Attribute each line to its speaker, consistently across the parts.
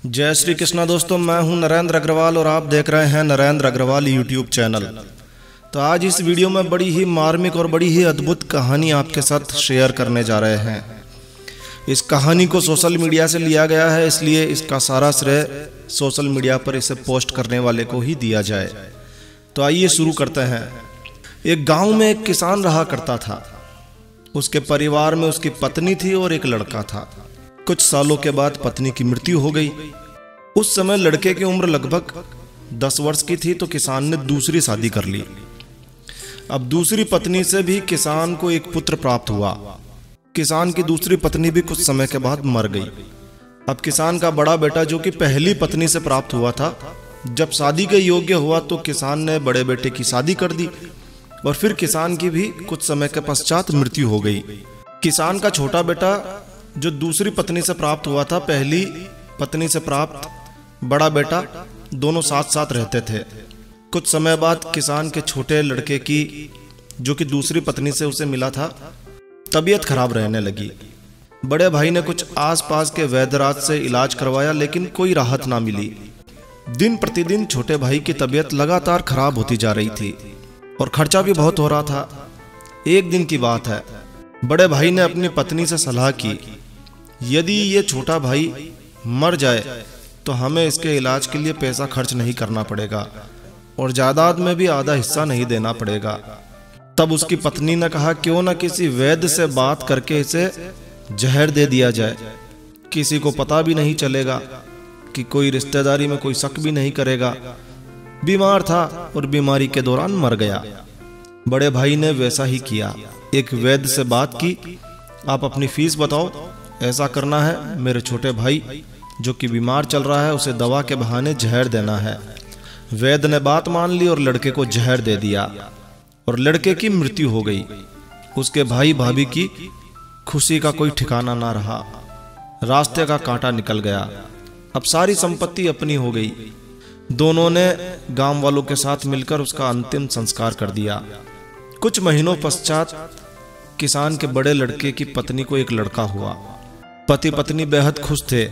Speaker 1: जय श्री कृष्णा दोस्तों, मैं हूं नरेंद्र अग्रवाल और आप देख रहे हैं नरेंद्र अग्रवाल यूट्यूब चैनल। तो आज इस वीडियो में बड़ी ही मार्मिक और बड़ी ही अद्भुत कहानी आपके साथ शेयर करने जा रहे हैं। इस कहानी को सोशल मीडिया से लिया गया है, इसलिए इसका सारा श्रेय सोशल मीडिया पर इसे पोस्ट करने वाले को ही दिया जाए। तो आइए शुरू करते हैं। एक गांव में एक किसान रहा करता था। उसके परिवार में उसकी पत्नी थी और एक लड़का था। कुछ सालों के बाद पत्नी की मृत्यु हो गई। उस समय लड़के की उम्र लगभग 10 वर्ष की थी, तो किसान ने दूसरी शादी कर ली। अब दूसरी पत्नी से भी किसान को एक पुत्र प्राप्त हुआ। किसान की दूसरी पत्नी भी कुछ समय के बाद मर गई। अब किसान का बड़ा बेटा, जो कि पहली पत्नी से प्राप्त हुआ था, जब शादी के योग्य हुआ तो किसान ने बड़े बेटे की शादी कर दी और फिर किसान की भी कुछ समय के पश्चात मृत्यु हो गई। किसान का छोटा बेटा, जो दूसरी पत्नी से प्राप्त हुआ था, पहली पत्नी से प्राप्त बड़ा बेटा, दोनों साथ साथ रहते थे। कुछ समय बाद किसान के छोटे लड़के की, जो कि दूसरी पत्नी से उसे मिला था, तबीयत खराब रहने लगी। बड़े भाई ने कुछ आसपास के वैद्यराज से इलाज करवाया, लेकिन कोई राहत ना मिली। दिन प्रतिदिन छोटे भाई की तबीयत लगातार खराब होती जा रही थी और खर्चा भी बहुत हो रहा था। एक दिन की बात है, बड़े भाई ने अपनी पत्नी से सलाह की, यदि ये छोटा भाई मर जाए तो हमें इसके इलाज के लिए पैसा खर्च नहीं करना पड़ेगा और जायदाद में भी आधा हिस्सा नहीं देना पड़ेगा। तब उसकी पत्नी ने कहा, क्यों ना किसी वैद्य से बात करके इसे जहर दे दिया जाए। किसी को पता भी नहीं चलेगा, कि कोई रिश्तेदारी में कोई शक भी नहीं करेगा। बीमार था और बीमारी के दौरान मर गया। बड़े भाई ने वैसा ही किया। एक वैद्य से बात की, आप अपनी फीस बताओ, ऐसा करना है, मेरे छोटे भाई जो कि बीमार चल रहा है, उसे दवा के बहाने जहर देना है। वैद्य ने बात मान ली और लड़के को जहर दे दिया और लड़के की मृत्यु हो गई। उसके भाई भाभी की खुशी का कोई ठिकाना ना रहा। रास्ते का कांटा निकल गया। अब सारी संपत्ति अपनी हो गई। दोनों ने गांव वालों के साथ मिलकर उसका अंतिम संस्कार कर दिया। कुछ महीनों पश्चात किसान के बड़े लड़के की पत्नी को एक लड़का हुआ। पति पत्नी बेहद खुश थे।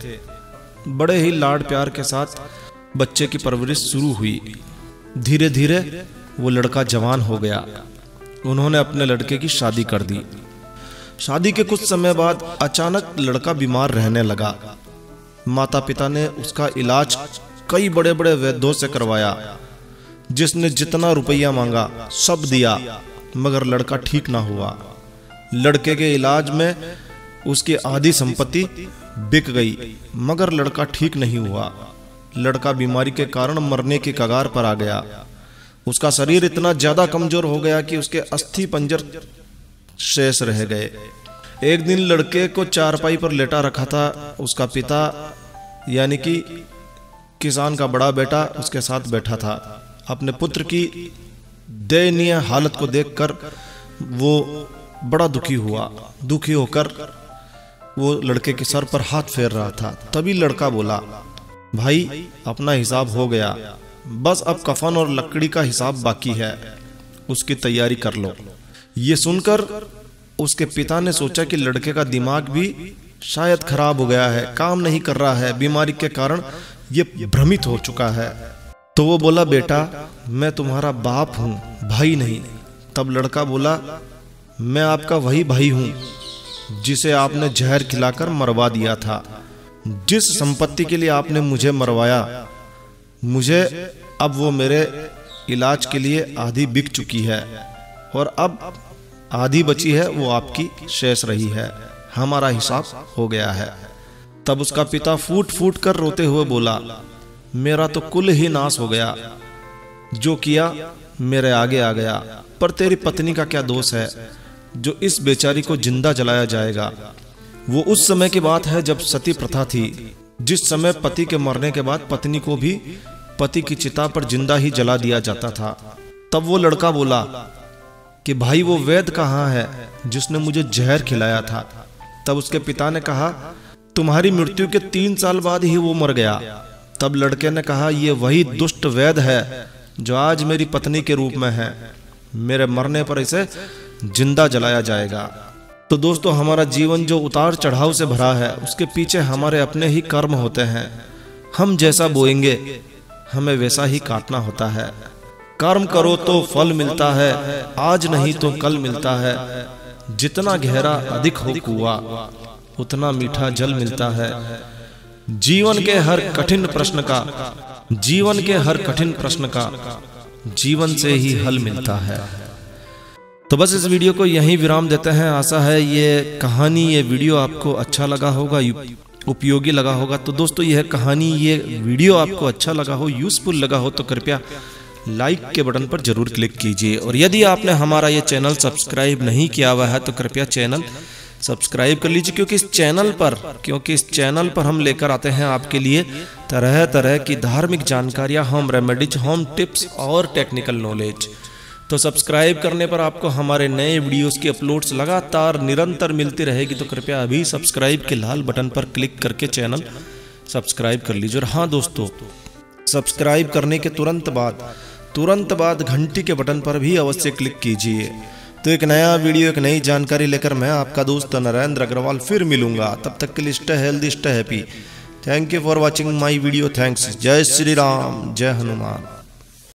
Speaker 1: बड़े ही लाड प्यार के साथ बच्चे की परवरिश शुरू हुई। धीरे धीरे वो लड़का जवान हो गया। उन्होंने अपने लड़के की शादी कर दी। शादी के कुछ समय बाद अचानक लड़का बीमार रहने लगा। माता पिता ने उसका इलाज कई बड़े बड़े वैद्यों से करवाया, जिसने जितना रुपया मांगा सब दिया, मगर लड़का ठीक ना हुआ। लड़के के इलाज में उसकी आधी संपत्ति बिक गई, मगर लड़का ठीक नहीं हुआ। लड़का बीमारी के कारण मरने की कगार पर आ गया। उसका शरीर इतना ज्यादा कमजोर हो गया कि उसके अस्थि पंजर शेष रह गए। एक दिन लड़के को चारपाई पर लेटा रखा था। उसका पिता यानी कि किसान का बड़ा बेटा उसके साथ बैठा था। अपने पुत्र की दयनीय हालत को देखकर वो बड़ा दुखी हुआ। दुखी होकर वो लड़के के सर पर हाथ फेर रहा था। तभी लड़का बोला, भाई अपना हिसाब हो गया, बस अब कफन और लकड़ी का हिसाब बाकी है, उसकी तैयारी कर लो। ये सुनकर उसके पिता ने सोचा कि लड़के का दिमाग भी शायद खराब हो गया है, काम नहीं कर रहा है, बीमारी के कारण ये भ्रमित हो चुका है। तो वो बोला, बेटा मैं तुम्हारा बाप हूं, भाई नहीं। तब लड़का बोला, मैं आपका वही भाई हूं जिसे आपने जहर खिलाकर मरवा दिया था। जिस संपत्ति के लिए आपने मुझे मरवाया, मुझे अब वो मेरे इलाज के लिए आधी बिक चुकी है और अब आधी बची है, वो आपकी शेष रही है। हमारा हिसाब हो गया है। तब उसका पिता फूट फूट कर रोते हुए बोला, मेरा तो कुल ही नाश हो गया, जो किया मेरे आगे आ गया। पर तेरी पत्नी का क्या दोष है जो इस बेचारी को जिंदा जलाया जाएगा। वो उस समय की बात है जब सती प्रथा थी, जिस समय पति के मरने के बाद पत्नी को भी पति की चिता पर जिंदा ही जला दिया जाता था। तब वो लड़का बोला कि भाई वो वैद्य कहाँ है जिसने मुझे जहर खिलाया था। तब उसके पिता ने कहा, तुम्हारी मृत्यु के 3 साल बाद ही वो मर गया। तब लड़के ने कहा, ये वही दुष्ट वैद्य है जो आज मेरी पत्नी के रूप में है। मेरे मरने पर इसे जिंदा जलाया जाएगा। तो दोस्तों, हमारा जीवन जो उतार चढ़ाव से भरा है, उसके पीछे हमारे अपने ही कर्म होते हैं। हम जैसा बोएंगे हमें वैसा ही काटना होता है। कर्म करो तो फल मिलता है, आज नहीं तो कल मिलता है। जितना गहरा अधिक हो कुआं, उतना मीठा जल मिलता है। जीवन के हर कठिन प्रश्न का, जीवन के हर कठिन प्रश्न का जीवन से ही हल मिलता है। तो बस इस वीडियो को यहीं विराम देते हैं। आशा है ये कहानी, ये वीडियो आपको अच्छा लगा होगा, उपयोगी लगा होगा। तो दोस्तों यह कहानी, ये वीडियो आपको अच्छा लगा हो, यूजफुल लगा हो तो कृपया लाइक के बटन पर जरूर क्लिक कीजिए। और यदि आपने हमारा ये चैनल सब्सक्राइब नहीं किया हुआ है तो कृपया चैनल सब्सक्राइब कर लीजिए, क्योंकि इस चैनल पर हम लेकर आते हैं आपके लिए तरह तरह की धार्मिक जानकारियां, होम रेमेडीज, होम टिप्स और टेक्निकल नॉलेज। तो सब्सक्राइब करने पर आपको हमारे नए वीडियोस की अपलोड्स लगातार निरंतर मिलती रहेगी। तो कृपया अभी सब्सक्राइब के लाल बटन पर क्लिक करके चैनल सब्सक्राइब कर लीजिए। और हाँ दोस्तों, सब्सक्राइब करने के तुरंत बाद घंटी के बटन पर भी अवश्य क्लिक कीजिए। तो एक नया वीडियो, एक नई जानकारी लेकर मैं आपका दोस्त नरेंद्र अग्रवाल फिर मिलूंगा। तब तक के लिए stay healthy, stay happy. Thank you for watching my video. Thanks. जय श्री राम, जय हनुमान।